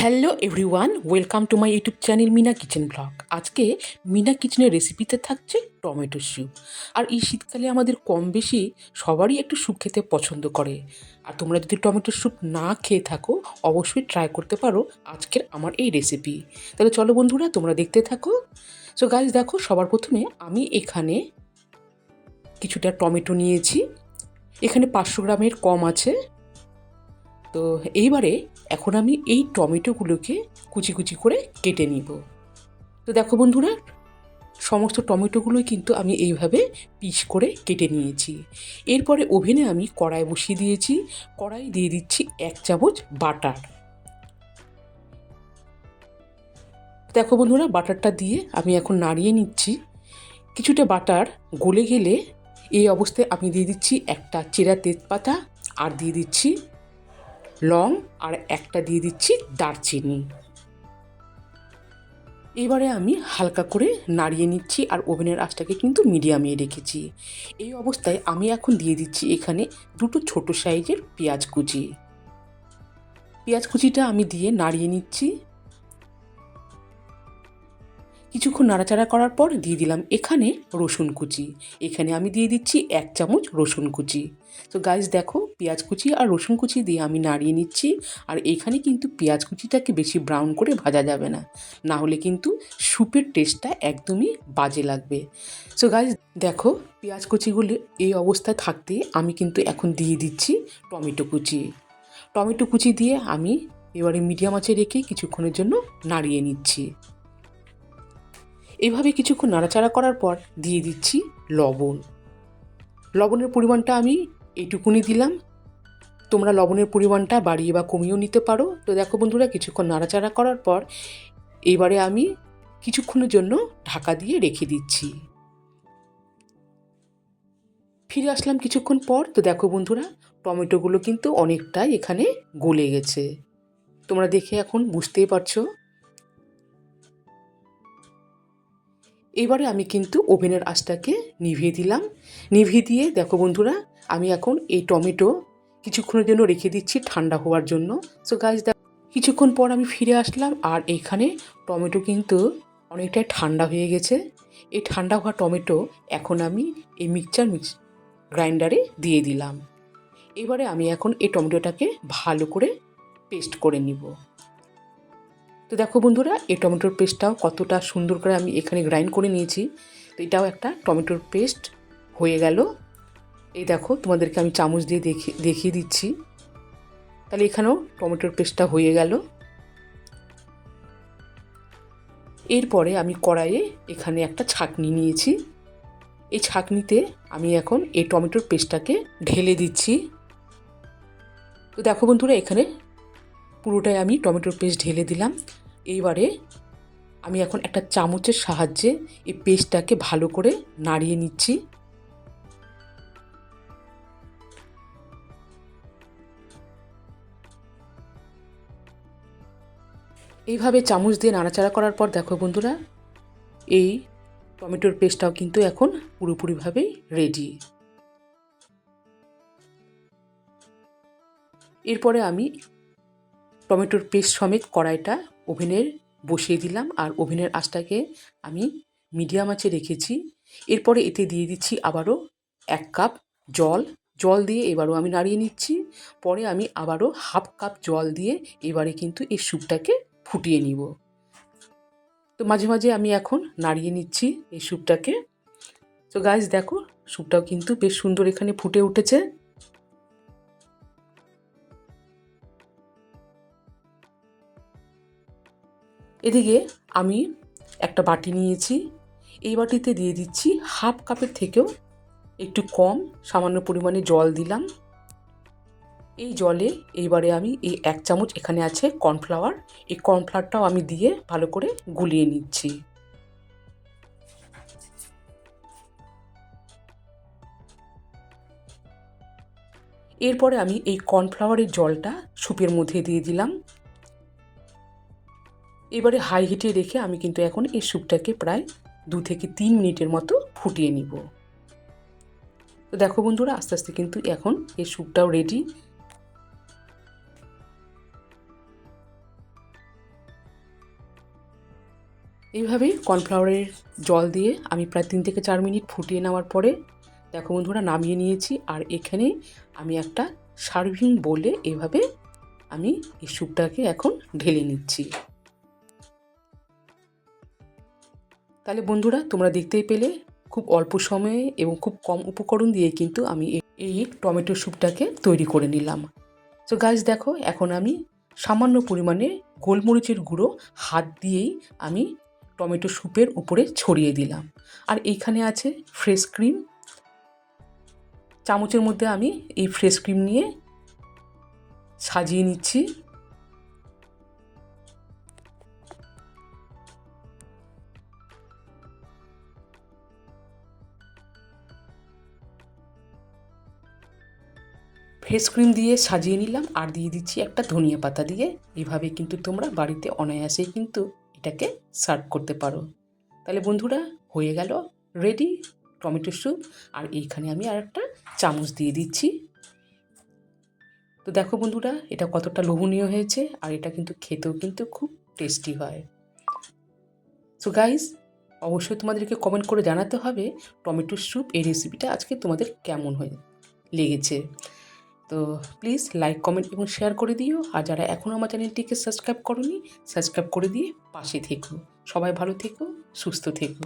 Hello everyone, welcome to my YouTube channel Mina kitchen blog. আজকে মিনা কিচেনের রেসিপিতে থাকছে টমেটো স্যুপ। আর এই শীতকালে আমাদের কম বেশি সবারই একটু স্যুপ খেতে পছন্দ করে। আর তোমরা যদি টমেটো স্যুপ না খেয়ে থাকো, অবশ্যই ট্রাই করতে পারো আজকের আমার এই রেসিপি। তাহলে চলো বন্ধুরা, তোমরা দেখতে থাকো। সো গাইজ, দেখো, সবার প্রথমে আমি এখানে কিছুটা টমেটো নিয়েছি। এখানে 500 গ্রামের কম আছে। তো এইবারে এখন আমি এই টমেটোগুলোকে কুচি কুচি করে কেটে নিব। তো দেখো বন্ধুরা, সমস্ত টমেটোগুলোই কিন্তু আমি এইভাবে পিস করে কেটে নিয়েছি। এরপরে ওভেনে আমি কড়াই বসিয়ে দিয়েছি। কড়াই দিয়ে দিচ্ছি 1 চামচ বাটার। দেখো বন্ধুরা, বাটারটা দিয়ে আমি এখন নাড়িয়ে নিচ্ছি। কিছুটা বাটার গলে গেলে এই অবস্থায় আমি দিয়ে দিচ্ছি একটা চেরা তেজপাতা, আর দিয়ে দিচ্ছি লং, আর একটা দিয়ে দিচ্ছি দারচিনি। এবারে আমি হালকা করে নাড়িয়ে নিচ্ছি, আর ওভেনের আঁচটাকে কিন্তু মিডিয়ামে রেখেছি। এই অবস্থায় আমি এখন দিয়ে দিচ্ছি এখানে দুটো ছোট সাইজের পেঁয়াজ কুচি। পেঁয়াজ কুচিটা আমি দিয়ে নাড়িয়ে নিচ্ছি। কিছুক্ষণ নাড়াচাড়া করার পর দিয়ে দিলাম এখানে রসুন কুচি। এখানে আমি দিয়ে দিচ্ছি 1 চামচ রসুন কুচি। তো গাইজ দেখো, পেঁয়াজ কুচি আর রসুন কুচি দিয়ে আমি নাড়িয়ে নিচ্ছি। আর এখানে কিন্তু পেঁয়াজ কুচিটাকে বেশি ব্রাউন করে ভাজা যাবে না, না হলে কিন্তু স্যুপের টেস্টটা একদমই বাজে লাগবে। সো গাইজ দেখো, পেঁয়াজ কুচিগুলো এই অবস্থায় থাকতে আমি কিন্তু এখন দিয়ে দিচ্ছি টমেটো কুচি। টমেটো কুচি দিয়ে আমি এবারে মিডিয়াম আঁচে রেখে কিছুক্ষণের জন্য নাড়িয়ে নিচ্ছি। এভাবে কিছুক্ষণ নাড়াচাড়া করার পর দিয়ে দিচ্ছি লবণ। লবণের পরিমাণটা আমি এইটুকুনি দিলাম। তোমরা লবণের পরিমাণটা বাড়িয়ে বা কমিয়েও নিতে পারো। তো দেখো বন্ধুরা, কিছুক্ষণ নাড়াচাড়া করার পর এইবারে আমি কিছুক্ষণের জন্য ঢাকা দিয়ে রেখে দিচ্ছি। ফিরে আসলাম কিছুক্ষণ পর। তো দেখো বন্ধুরা, টমেটোগুলো কিন্তু অনেকটাই এখানে গলে গেছে। তোমরা দেখে এখন বুঝতেই পারছো। এবারে আমি কিন্তু ওভেনের আঁচটাকে নিভিয়ে দিলাম। নিভিয়ে দিয়ে দেখো বন্ধুরা, আমি এখন এই টমেটো কিছুক্ষণের জন্য রেখে দিচ্ছি ঠান্ডা হওয়ার জন্য। সো গাইজ, কিছুক্ষণ পর আমি ফিরে আসলাম, আর এখানে টমেটো কিন্তু অনেকটাই ঠান্ডা হয়ে গেছে। এই ঠান্ডা হওয়া টমেটো এখন আমি এই মিক্সচার গ্রাইন্ডারে দিয়ে দিলাম। এবারে আমি এখন এই টমেটোটাকে ভালো করে পেস্ট করে নিব। তো দেখো বন্ধুরা, এই টমেটোর পেস্টটাও কতটা সুন্দর করে আমি এখানে গ্রাইন্ড করে নিয়েছি। তো এটাও একটা টমেটোর পেস্ট হয়ে গেল। এই দেখো, তোমাদেরকে আমি চামচ দিয়ে দেখিয়ে দিচ্ছি। তাহলে এখানেও টমেটোর পেস্টটা হয়ে গেল। এরপরে আমি কড়াইয়ে এখানে একটা ছাঁকনি নিয়েছি। এই ছাঁকনিতে আমি এখন এই টমেটোর পেস্টটাকে ঢেলে দিচ্ছি। তো দেখো বন্ধুরা, এখানে পুরোটাই আমি টমেটোর পেস্ট ঢেলে দিলাম। এইবারে আমি এখন একটা চামচের সাহায্যে এই পেস্টটাকে ভালো করে নাড়িয়ে নিচ্ছি। এইভাবে চামচ দিয়ে নাড়াচাড়া করার পর দেখো বন্ধুরা, এই টমেটোর পেস্টটাও কিন্তু এখন পুরোপুরিভাবেই রেডি। এরপরে আমি টমেটোর পেস্ট সমেত কড়াইটা ওভেনে বসিয়ে দিলাম, আর ওভেনের আঁচটাকে আমি মিডিয়াম আঁচে রেখেছি। এরপরে এতে দিয়ে দিচ্ছি আবারও 1 কাপ জল। জল দিয়ে এবারও আমি নাড়িয়ে নিচ্ছি। পরে আমি আবারও হাফ কাপ জল দিয়ে এবারে কিন্তু এই স্যুপটাকে ফুটিয়ে নিব। তো মাঝে মাঝে আমি এখন নাড়িয়ে নিচ্ছি এই স্যুপটাকে। তো গাইজ দেখো, স্যুপটাও কিন্তু বেশ সুন্দর এখানে ফুটে উঠেছে। এদিকে আমি একটা বাটি নিয়েছি। এই বাটিতে দিয়ে দিচ্ছি হাফ কাপের থেকেও একটু কম সামান্য পরিমাণে জল দিলাম। এই জলে এইবারে আমি এই 1 চামচ এখানে আছে কর্নফ্লাওয়ার। এই কর্নফ্লাওয়ারটাও আমি দিয়ে ভালো করে গুলিয়ে নিচ্ছি। এরপরে আমি এই কর্নফ্লাওয়ারের জলটা স্যুপের মধ্যে দিয়ে দিলাম। এবারে হাই হিটে রেখে আমি কিন্তু এখন এই স্যুপটাকে প্রায় 2 থেকে 3 মিনিটের মতো ফুটিয়ে নিব। তো দেখো বন্ধুরা, আস্তে আস্তে কিন্তু এখন এই স্যুপটাও রেডি। এইভাবেই কর্নফ্লাওয়ারের জল দিয়ে আমি প্রায় 3 থেকে 4 মিনিট ফুটিয়ে নেওয়ার পরে দেখো বন্ধুরা নামিয়ে নিয়েছি। আর এখানে আমি একটা সার্ভিং বোলে এভাবে আমি এই স্যুপটাকে এখন ঢেলে নিচ্ছি। তাহলে বন্ধুরা তোমরা দেখতেই পেলে খুব অল্প সময়ে এবং খুব কম উপকরণ দিয়ে কিন্তু আমি এই টমেটো স্যুপটাকে তৈরি করে নিলাম। তো গাইস দেখো এখন আমি সামান্য পরিমাণে গোলমরিচের গুঁড়ো হাত দিয়েই আমি টমেটো স্যুপের উপরে ছড়িয়ে দিলাম। আর এইখানে আছে ফ্রেশ ক্রিম, চামচের মধ্যে আমি এই ফ্রেশ ক্রিম নিয়ে সাজিয়ে নিচ্ছি। ফ্রেশ ক্রিম দিয়ে সাজিয়ে নিলাম আর দিয়ে দিচ্ছি একটা ধনিয়া পাতা দিয়ে। এইভাবে কিন্তু তোমরা বাড়িতে অনায়াসেই কিন্তু এটাকে সার্ভ করতে পারো। তাহলে বন্ধুরা হয়ে গেল রেডি টমেটো স্যুপ। আর এইখানে আমি আর একটা চামচ দিয়ে দিচ্ছি। তো দেখো বন্ধুরা এটা কতটা লোভনীয় হয়েছে আর এটা কিন্তু খেতেও কিন্তু খুব টেস্টি হয়। সো গাইস অবশ্যই তোমাদেরকে কমেন্ট করে জানাতে হবে টমেটো স্যুপ এই রেসিপিটা আজকে তোমাদের কেমন লেগেছে। তো প্লিজ লাইক কমেন্ট এবং শেয়ার করে দিও। আর যারা এখনও আমার চ্যানেলটিকে সাবস্ক্রাইব করোনি সাবস্ক্রাইব করে দিয়ে পাশে থেকো। সবাই ভালো থেকো, সুস্থ থেকো।